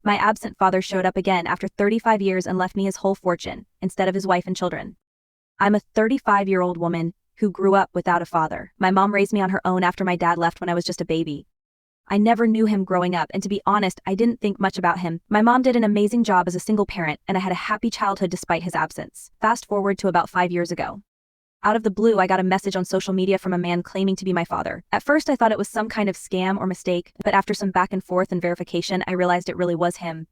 My absent father showed up again after 35 years and left me his whole fortune, instead of his wife and children. I'm a 35-year-old woman who grew up without a father. My mom raised me on her own after my dad left when I was just a baby. I never knew him growing up, and to be honest, I didn't think much about him. My mom did an amazing job as a single parent, and I had a happy childhood despite his absence. Fast forward to about 5 years ago. Out of the blue, I got a message on social media from a man claiming to be my father. At first, I thought it was some kind of scam or mistake, but after some back and forth and verification, I realized it really was him.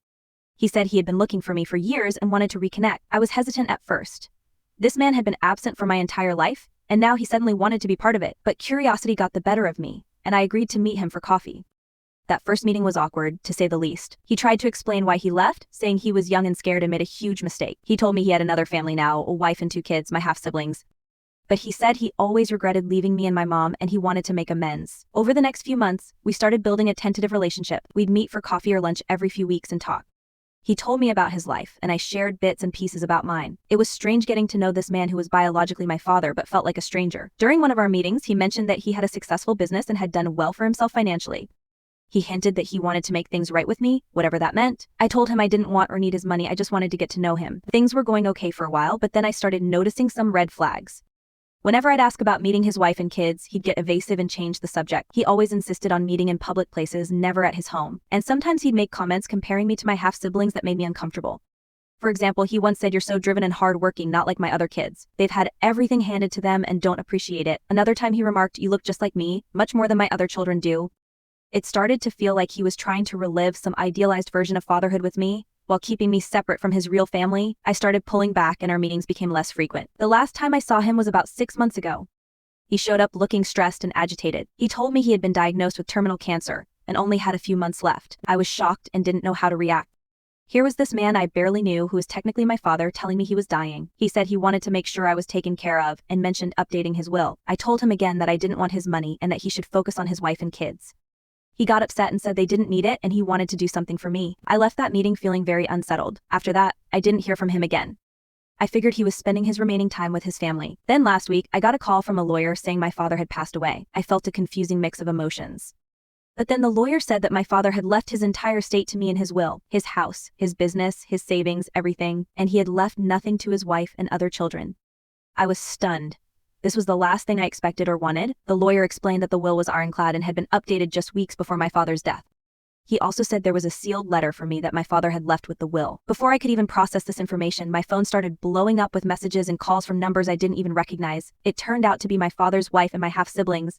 He said he had been looking for me for years and wanted to reconnect. I was hesitant at first. This man had been absent for my entire life, and now he suddenly wanted to be part of it, but curiosity got the better of me, and I agreed to meet him for coffee. That first meeting was awkward, to say the least. He tried to explain why he left, saying he was young and scared and made a huge mistake. He told me he had another family now, a wife and 2 kids, my half-siblings. But he said he always regretted leaving me and my mom, and he wanted to make amends. Over the next few months, we started building a tentative relationship. We'd meet for coffee or lunch every few weeks and talk. He told me about his life, and I shared bits and pieces about mine. It was strange getting to know this man who was biologically my father but felt like a stranger. During one of our meetings, he mentioned that he had a successful business and had done well for himself financially. He hinted that he wanted to make things right with me, whatever that meant. I told him I didn't want or need his money, I just wanted to get to know him. Things were going okay for a while, but then I started noticing some red flags. Whenever I'd ask about meeting his wife and kids, he'd get evasive and change the subject. He always insisted on meeting in public places, never at his home. And sometimes he'd make comments comparing me to my half-siblings that made me uncomfortable. For example, he once said, "You're so driven and hard-working, not like my other kids. They've had everything handed to them and don't appreciate it." Another time he remarked, "You look just like me, much more than my other children do." It started to feel like he was trying to relive some idealized version of fatherhood with me, while keeping me separate from his real family. I started pulling back and our meetings became less frequent. The last time I saw him was about 6 months ago. He showed up looking stressed and agitated. He told me he had been diagnosed with terminal cancer and only had a few months left. I was shocked and didn't know how to react. Here was this man I barely knew who was technically my father telling me he was dying. He said he wanted to make sure I was taken care of and mentioned updating his will. I told him again that I didn't want his money and that he should focus on his wife and kids. He got upset and said they didn't need it and he wanted to do something for me. I left that meeting feeling very unsettled. After that, I didn't hear from him again. I figured he was spending his remaining time with his family. Then last week, I got a call from a lawyer saying my father had passed away. I felt a confusing mix of emotions. But then the lawyer said that my father had left his entire estate to me in his will, his house, his business, his savings, everything, and he had left nothing to his wife and other children. I was stunned. This was the last thing I expected or wanted. The lawyer explained that the will was ironclad and had been updated just weeks before my father's death. He also said there was a sealed letter for me that my father had left with the will. Before I could even process this information, my phone started blowing up with messages and calls from numbers I didn't even recognize. It turned out to be my father's wife and my half-siblings.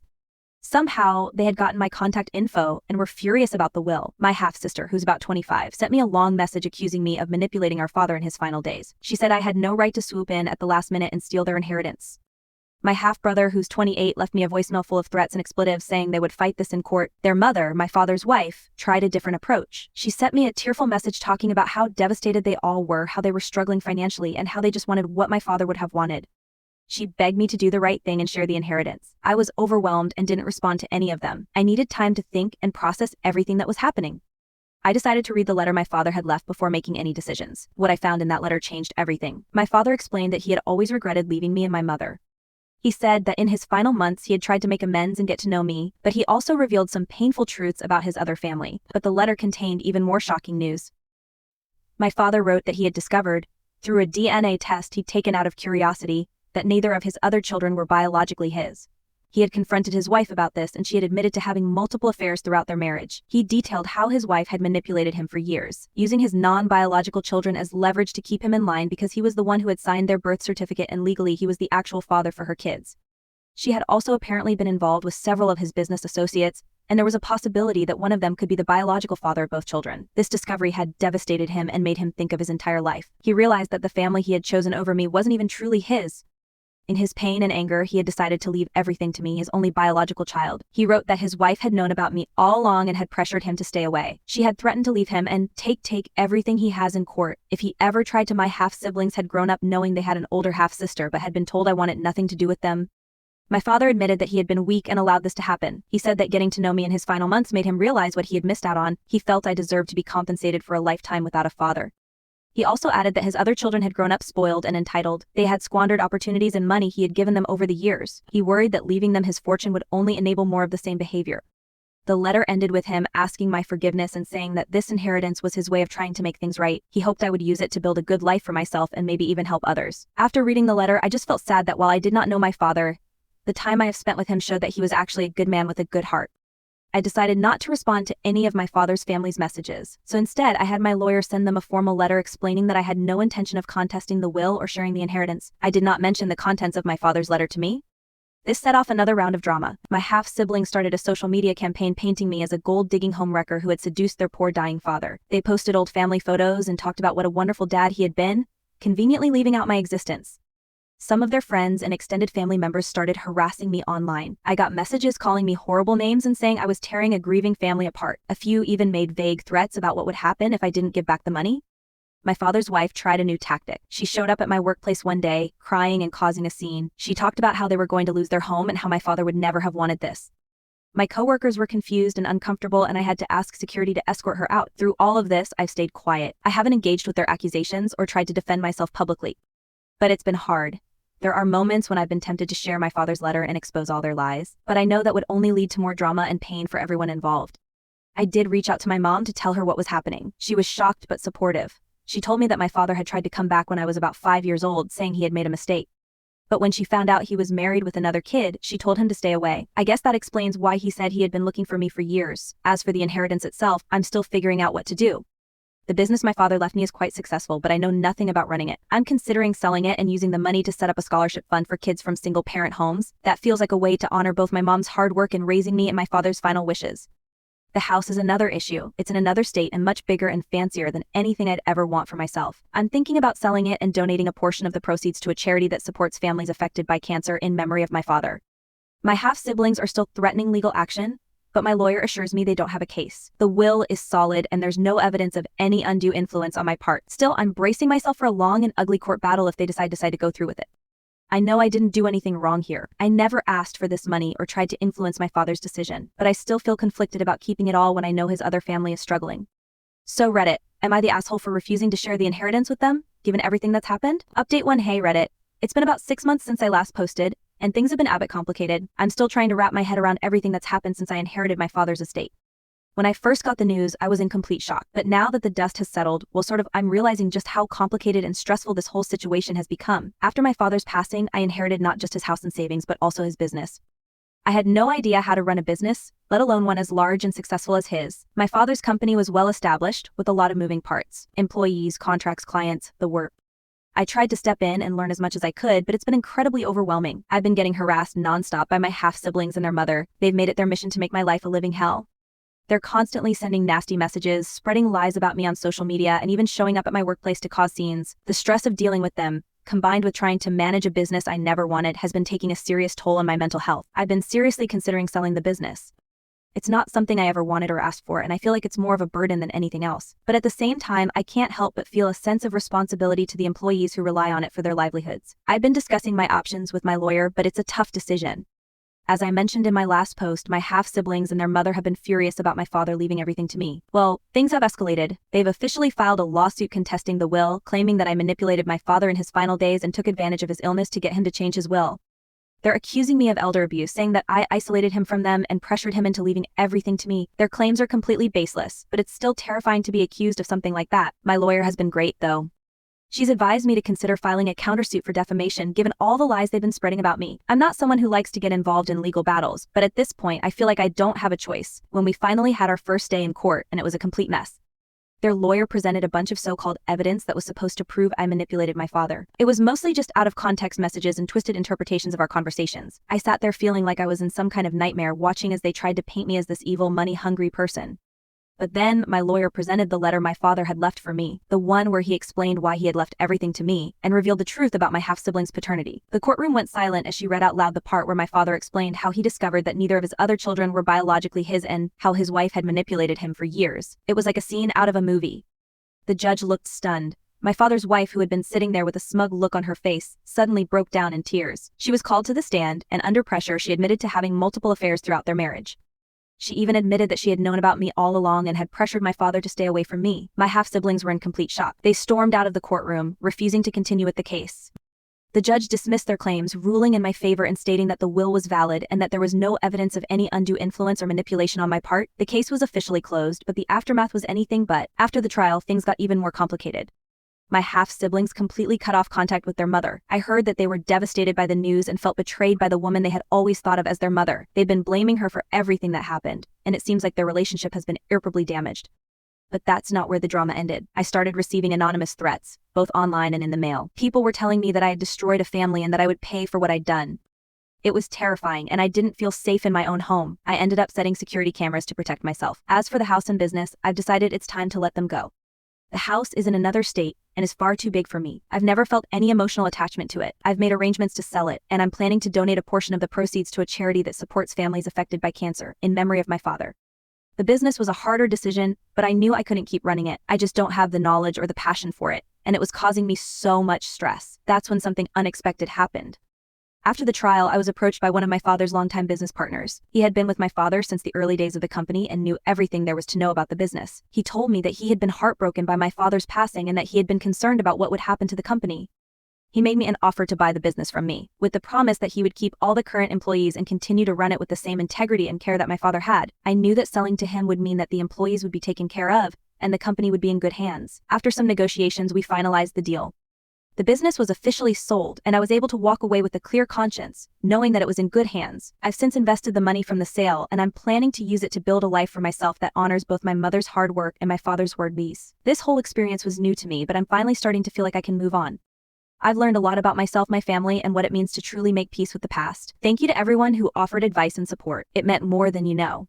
Somehow, they had gotten my contact info and were furious about the will. My half-sister, who's about 25, sent me a long message accusing me of manipulating our father in his final days. She said I had no right to swoop in at the last minute and steal their inheritance. My half-brother, who's 28, left me a voicemail full of threats and expletives saying they would fight this in court. Their mother, my father's wife, tried a different approach. She sent me a tearful message talking about how devastated they all were, how they were struggling financially, and how they just wanted what my father would have wanted. She begged me to do the right thing and share the inheritance. I was overwhelmed and didn't respond to any of them. I needed time to think and process everything that was happening. I decided to read the letter my father had left before making any decisions. What I found in that letter changed everything. My father explained that he had always regretted leaving me and my mother. He said that in his final months he had tried to make amends and get to know me, but he also revealed some painful truths about his other family. But the letter contained even more shocking news. My father wrote that he had discovered, through a DNA test he'd taken out of curiosity, that neither of his other children were biologically his. He had confronted his wife about this and she had admitted to having multiple affairs throughout their marriage. He detailed how his wife had manipulated him for years, using his non-biological children as leverage to keep him in line because he was the one who had signed their birth certificate and legally he was the actual father for her kids. She had also apparently been involved with several of his business associates, and there was a possibility that one of them could be the biological father of both children. This discovery had devastated him and made him think of his entire life. He realized that the family he had chosen over me wasn't even truly his. In his pain and anger, he had decided to leave everything to me, his only biological child. He wrote that his wife had known about me all along and had pressured him to stay away. She had threatened to leave him and take everything he has in court if he ever tried to. My half-siblings had grown up knowing they had an older half-sister but had been told I wanted nothing to do with them. My father admitted that he had been weak and allowed this to happen. He said that getting to know me in his final months made him realize what he had missed out on. He felt I deserved to be compensated for a lifetime without a father. He also added that his other children had grown up spoiled and entitled. They had squandered opportunities and money he had given them over the years. He worried that leaving them his fortune would only enable more of the same behavior. The letter ended with him asking my forgiveness and saying that this inheritance was his way of trying to make things right. He hoped I would use it to build a good life for myself and maybe even help others. After reading the letter, I just felt sad that while I did not know my father, the time I have spent with him showed that he was actually a good man with a good heart. I decided not to respond to any of my father's family's messages. So instead, I had my lawyer send them a formal letter explaining that I had no intention of contesting the will or sharing the inheritance. I did not mention the contents of my father's letter to me. This set off another round of drama. My half-sibling started a social media campaign painting me as a gold-digging homewrecker who had seduced their poor dying father. They posted old family photos and talked about what a wonderful dad he had been, conveniently leaving out my existence. Some of their friends and extended family members started harassing me online. I got messages calling me horrible names and saying I was tearing a grieving family apart. A few even made vague threats about what would happen if I didn't give back the money. My father's wife tried a new tactic. She showed up at my workplace one day, crying and causing a scene. She talked about how they were going to lose their home and how my father would never have wanted this. My coworkers were confused and uncomfortable, and I had to ask security to escort her out. Through all of this, I've stayed quiet. I haven't engaged with their accusations or tried to defend myself publicly. But it's been hard. There are moments when I've been tempted to share my father's letter and expose all their lies, but I know that would only lead to more drama and pain for everyone involved. I did reach out to my mom to tell her what was happening. She was shocked but supportive. She told me that my father had tried to come back when I was about 5 years old, saying he had made a mistake. But when she found out he was married with another kid, she told him to stay away. I guess that explains why he said he had been looking for me for years. As for the inheritance itself, I'm still figuring out what to do. The business my father left me is quite successful, but I know nothing about running it. I'm considering selling it and using the money to set up a scholarship fund for kids from single-parent homes. That feels like a way to honor both my mom's hard work in raising me and my father's final wishes. The house is another issue. It's in another state and much bigger and fancier than anything I'd ever want for myself. I'm thinking about selling it and donating a portion of the proceeds to a charity that supports families affected by cancer in memory of my father. My half-siblings are still threatening legal action, but my lawyer assures me they don't have a case. The will is solid and there's no evidence of any undue influence on my part. Still, I'm bracing myself for a long and ugly court battle if they decide to go through with it. I know I didn't do anything wrong here. I never asked for this money or tried to influence my father's decision, but I still feel conflicted about keeping it all when I know his other family is struggling. So Reddit, am I the asshole for refusing to share the inheritance with them, given everything that's happened? Update 1. Hey Reddit, it's been about 6 months since I last posted, and things have been a bit complicated. I'm still trying to wrap my head around everything that's happened since I inherited my father's estate. When I first got the news, I was in complete shock. But now that the dust has settled, I'm realizing just how complicated and stressful this whole situation has become. After my father's passing, I inherited not just his house and savings, but also his business. I had no idea how to run a business, let alone one as large and successful as his. My father's company was well established, with a lot of moving parts. Employees, contracts, clients, the work. I tried to step in and learn as much as I could, but it's been incredibly overwhelming. I've been getting harassed nonstop by my half-siblings and their mother. They've made it their mission to make my life a living hell. They're constantly sending nasty messages, spreading lies about me on social media, and even showing up at my workplace to cause scenes. The stress of dealing with them, combined with trying to manage a business I never wanted, has been taking a serious toll on my mental health. I've been seriously considering selling the business. It's not something I ever wanted or asked for, and I feel like it's more of a burden than anything else. But at the same time, I can't help but feel a sense of responsibility to the employees who rely on it for their livelihoods. I've been discussing my options with my lawyer, but it's a tough decision. As I mentioned in my last post, my half-siblings and their mother have been furious about my father leaving everything to me. Well, things have escalated. They've officially filed a lawsuit contesting the will, claiming that I manipulated my father in his final days and took advantage of his illness to get him to change his will. They're accusing me of elder abuse, saying that I isolated him from them and pressured him into leaving everything to me. Their claims are completely baseless, but it's still terrifying to be accused of something like that. My lawyer has been great, though. She's advised me to consider filing a countersuit for defamation given all the lies they've been spreading about me. I'm not someone who likes to get involved in legal battles, but at this point, I feel like I don't have a choice. When we finally had our first day in court, and it was a complete mess. Their lawyer presented a bunch of so-called evidence that was supposed to prove I manipulated my father. It was mostly just out-of-context messages and twisted interpretations of our conversations. I sat there feeling like I was in some kind of nightmare, watching as they tried to paint me as this evil, money-hungry person. But then, my lawyer presented the letter my father had left for me, the one where he explained why he had left everything to me, and revealed the truth about my half-sibling's paternity. The courtroom went silent as she read out loud the part where my father explained how he discovered that neither of his other children were biologically his and how his wife had manipulated him for years. It was like a scene out of a movie. The judge looked stunned. My father's wife, who had been sitting there with a smug look on her face, suddenly broke down in tears. She was called to the stand, and under pressure she admitted to having multiple affairs throughout their marriage. She even admitted that she had known about me all along and had pressured my father to stay away from me. My half-siblings were in complete shock. They stormed out of the courtroom, refusing to continue with the case. The judge dismissed their claims, ruling in my favor and stating that the will was valid and that there was no evidence of any undue influence or manipulation on my part. The case was officially closed, but the aftermath was anything but. After the trial, things got even more complicated. My half-siblings completely cut off contact with their mother. I heard that they were devastated by the news and felt betrayed by the woman they had always thought of as their mother. They'd been blaming her for everything that happened, and it seems like their relationship has been irreparably damaged. But that's not where the drama ended. I started receiving anonymous threats, both online and in the mail. People were telling me that I had destroyed a family and that I would pay for what I'd done. It was terrifying, and I didn't feel safe in my own home. I ended up setting security cameras to protect myself. As for the house and business, I've decided it's time to let them go. The house is in another state and is far too big for me. I've never felt any emotional attachment to it. I've made arrangements to sell it, and I'm planning to donate a portion of the proceeds to a charity that supports families affected by cancer, in memory of my father. The business was a harder decision, but I knew I couldn't keep running it. I just don't have the knowledge or the passion for it, and it was causing me so much stress. That's when something unexpected happened. After the trial, I was approached by one of my father's longtime business partners. He had been with my father since the early days of the company and knew everything there was to know about the business. He told me that he had been heartbroken by my father's passing and that he had been concerned about what would happen to the company. He made me an offer to buy the business from me, with the promise that he would keep all the current employees and continue to run it with the same integrity and care that my father had. I knew that selling to him would mean that the employees would be taken care of, and the company would be in good hands. After some negotiations, we finalized the deal. The business was officially sold, and I was able to walk away with a clear conscience, knowing that it was in good hands. I've since invested the money from the sale, and I'm planning to use it to build a life for myself that honors both my mother's hard work and my father's word peace. This whole experience was new to me, but I'm finally starting to feel like I can move on. I've learned a lot about myself, my family, and what it means to truly make peace with the past. Thank you to everyone who offered advice and support. It meant more than you know.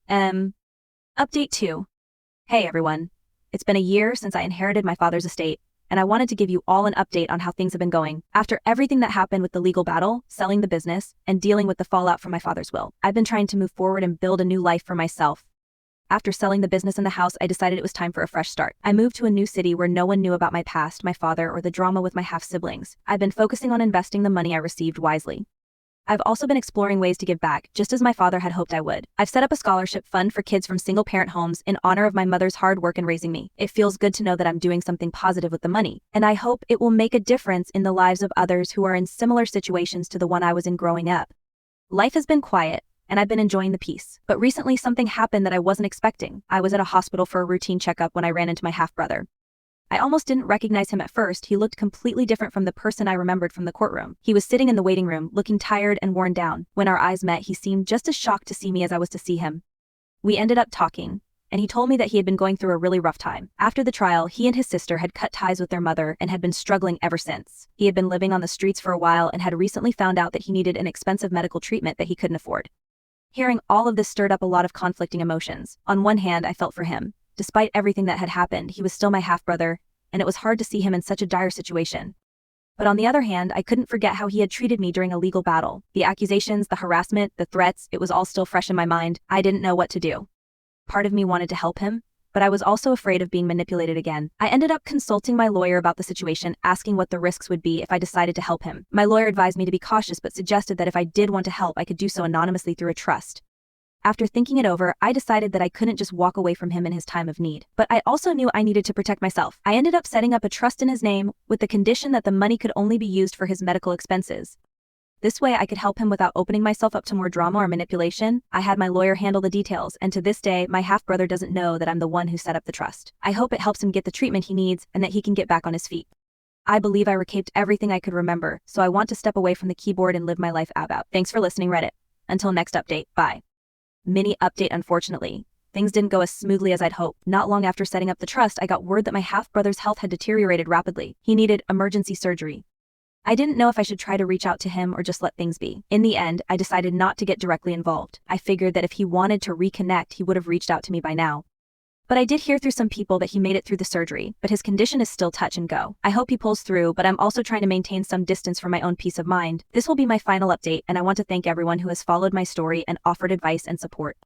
Update 2. Hey everyone. It's been a year since I inherited my father's estate, and I wanted to give you all an update on how things have been going. After everything that happened with the legal battle, selling the business, and dealing with the fallout from my father's will, I've been trying to move forward and build a new life for myself. After selling the business and the house, I decided it was time for a fresh start. I moved to a new city where no one knew about my past, my father, or the drama with my half-siblings. I've been focusing on investing the money I received wisely. I've also been exploring ways to give back, just as my father had hoped I would. I've set up a scholarship fund for kids from single-parent homes in honor of my mother's hard work in raising me. It feels good to know that I'm doing something positive with the money, and I hope it will make a difference in the lives of others who are in similar situations to the one I was in growing up. Life has been quiet, and I've been enjoying the peace. But recently something happened that I wasn't expecting. I was at a hospital for a routine checkup when I ran into my half-brother. I almost didn't recognize him at first. He looked completely different from the person I remembered from the courtroom. He was sitting in the waiting room, looking tired and worn down. When our eyes met, he seemed just as shocked to see me as I was to see him. We ended up talking, and he told me that he had been going through a really rough time. After the trial, he and his sister had cut ties with their mother and had been struggling ever since. He had been living on the streets for a while and had recently found out that he needed an expensive medical treatment that he couldn't afford. Hearing all of this stirred up a lot of conflicting emotions. On one hand, I felt for him. Despite everything that had happened, he was still my half-brother, and it was hard to see him in such a dire situation. But on the other hand, I couldn't forget how he had treated me during a legal battle. The accusations, the harassment, the threats, it was all still fresh in my mind. I didn't know what to do. Part of me wanted to help him, but I was also afraid of being manipulated again. I ended up consulting my lawyer about the situation, asking what the risks would be if I decided to help him. My lawyer advised me to be cautious, but suggested that if I did want to help, I could do so anonymously through a trust. After thinking it over, I decided that I couldn't just walk away from him in his time of need. But I also knew I needed to protect myself. I ended up setting up a trust in his name, with the condition that the money could only be used for his medical expenses. This way I could help him without opening myself up to more drama or manipulation. I had my lawyer handle the details, and to this day, my half-brother doesn't know that I'm the one who set up the trust. I hope it helps him get the treatment he needs and that he can get back on his feet. I believe I recapped everything I could remember, so I want to step away from the keyboard and live my life out. Thanks for listening, Reddit. Until next update, bye. Mini update. Unfortunately, things didn't go as smoothly as I'd hoped. Not long after setting up the trust, I got word that my half-brother's health had deteriorated rapidly. He needed emergency surgery. I didn't know if I should try to reach out to him or just let things be. In the end, I decided not to get directly involved. I figured that if he wanted to reconnect, he would have reached out to me by now. But I did hear through some people that he made it through the surgery, but his condition is still touch and go. I hope he pulls through, but I'm also trying to maintain some distance for my own peace of mind. This will be my final update, and I want to thank everyone who has followed my story and offered advice and support.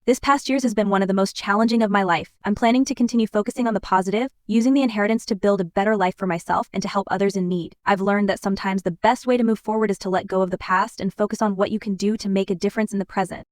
This past year has been one of the most challenging of my life. I'm planning to continue focusing on the positive, using the inheritance to build a better life for myself and to help others in need. I've learned that sometimes the best way to move forward is to let go of the past and focus on what you can do to make a difference in the present.